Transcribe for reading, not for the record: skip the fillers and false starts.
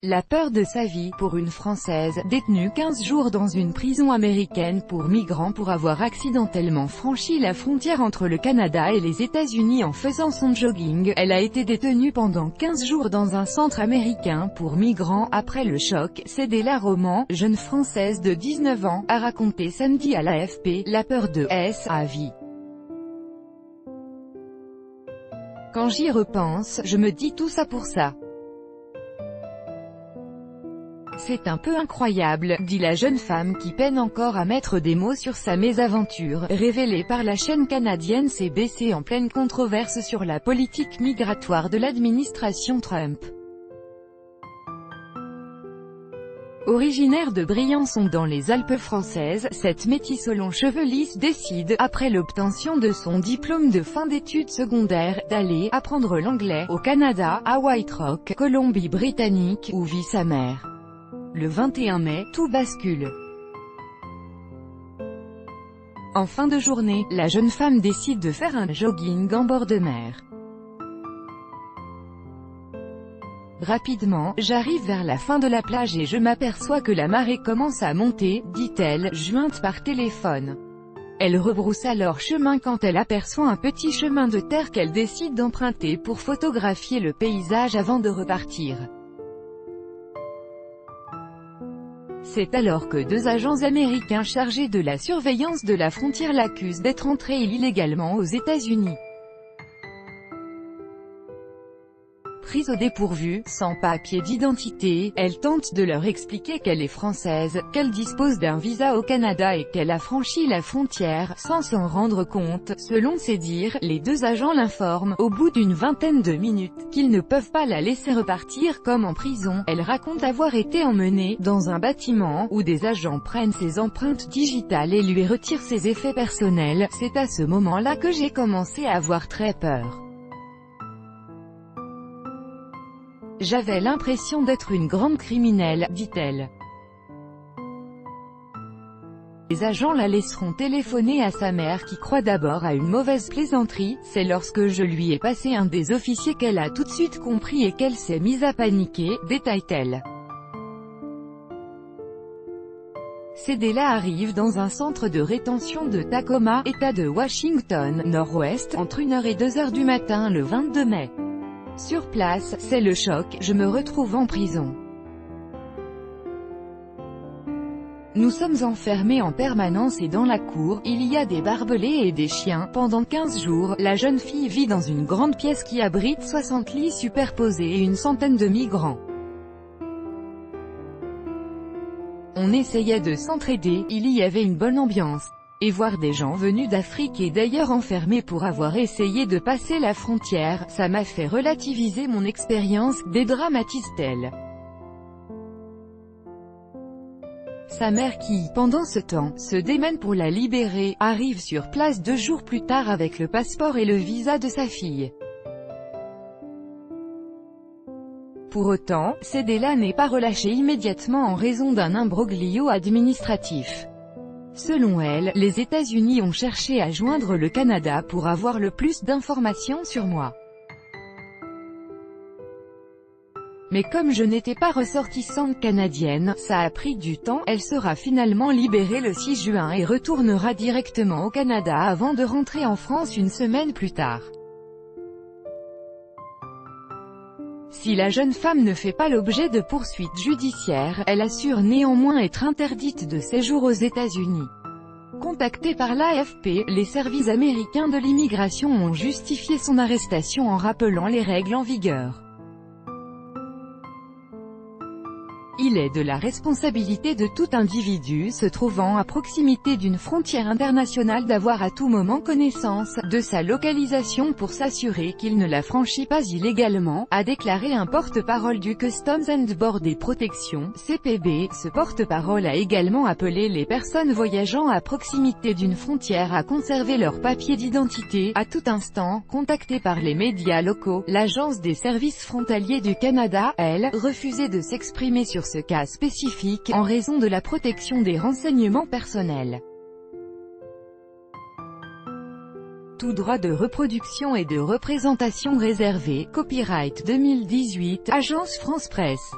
La peur de sa vie pour une Française, détenue 15 jours dans une prison américaine pour migrants pour avoir accidentellement franchi la frontière entre le Canada et les États-Unis en faisant son jogging. Elle a été détenue pendant 15 jours dans un centre américain pour migrants après le choc. Cédella Roman, jeune Française de 19 ans, a raconté samedi à l'AFP, la peur de sa vie. Quand j'y repense, je me dis tout ça pour ça. C'est un peu incroyable, dit la jeune femme qui peine encore à mettre des mots sur sa mésaventure, révélée par la chaîne canadienne CBC en pleine controverse sur la politique migratoire de l'administration Trump. Originaire de Briançon dans les Alpes françaises, cette métisse aux longs cheveux lisses décide, après l'obtention de son diplôme de fin d'études secondaires, d'aller apprendre l'anglais au Canada, à White Rock, Colombie-Britannique, où vit sa mère. Le 21 mai, tout bascule. En fin de journée, la jeune femme décide de faire un jogging en bord de mer. Rapidement, j'arrive vers la fin de la plage et je m'aperçois que la marée commence à monter, dit-elle, jointe par téléphone. Elle rebrousse alors chemin quand elle aperçoit un petit chemin de terre qu'elle décide d'emprunter pour photographier le paysage avant de repartir. C'est alors que deux agents américains chargés de la surveillance de la frontière l'accusent d'être entrés illégalement aux États-Unis. Prise au dépourvu, sans papier d'identité, elle tente de leur expliquer qu'elle est française, qu'elle dispose d'un visa au Canada et qu'elle a franchi la frontière, sans s'en rendre compte. Selon ses dires, les deux agents l'informent, au bout d'une vingtaine de minutes, qu'ils ne peuvent pas la laisser repartir comme en prison. Elle raconte avoir été emmenée dans un bâtiment, où des agents prennent ses empreintes digitales et lui retirent ses effets personnels. C'est à ce moment-là que j'ai commencé à avoir très peur. J'avais l'impression d'être une grande criminelle, dit-elle. Les agents la laisseront téléphoner à sa mère qui croit d'abord à une mauvaise plaisanterie. C'est lorsque je lui ai passé un des officiers qu'elle a tout de suite compris et qu'elle s'est mise à paniquer, détaille-t-elle. Cédella arrive dans un centre de rétention de Tacoma, État de Washington, Nord-Ouest, entre 1h et 2h du matin le 22 mai. Sur place, c'est le choc, je me retrouve en prison. Nous sommes enfermés en permanence et dans la cour, il y a des barbelés et des chiens. Pendant 15 jours, la jeune fille vit dans une grande pièce qui abrite 60 lits superposés et une centaine de migrants. On essayait de s'entraider, il y avait une bonne ambiance. Et voir des gens venus d'Afrique et d'ailleurs enfermés pour avoir essayé de passer la frontière, ça m'a fait relativiser mon expérience, dédramatise-t-elle. Sa mère qui, pendant ce temps, se démène pour la libérer, arrive sur place 2 jours plus tard avec le passeport et le visa de sa fille. Pour autant, Cédella n'est pas relâchée immédiatement en raison d'un imbroglio administratif. Selon elle, les États-Unis ont cherché à joindre le Canada pour avoir le plus d'informations sur moi. Mais comme je n'étais pas ressortissante canadienne, ça a pris du temps. Elle sera finalement libérée le 6 juin et retournera directement au Canada avant de rentrer en France une semaine plus tard. Si la jeune femme ne fait pas l'objet de poursuites judiciaires, elle assure néanmoins être interdite de séjour aux États-Unis. Contactée par l'AFP, les services américains de l'immigration ont justifié son arrestation en rappelant les règles en vigueur. Il est de la responsabilité de tout individu se trouvant à proximité d'une frontière internationale d'avoir à tout moment connaissance de sa localisation pour s'assurer qu'il ne la franchit pas illégalement, a déclaré un porte-parole du Customs and Border Protection, CPB. Ce porte-parole a également appelé les personnes voyageant à proximité d'une frontière à conserver leurs papiers d'identité, à tout instant. Contactée par les médias locaux, l'Agence des services frontaliers du Canada, elle, refusait de s'exprimer sur ce cas spécifique, en raison de la protection des renseignements personnels. Tout droit de reproduction et de représentation réservé, copyright 2018, Agence France Presse.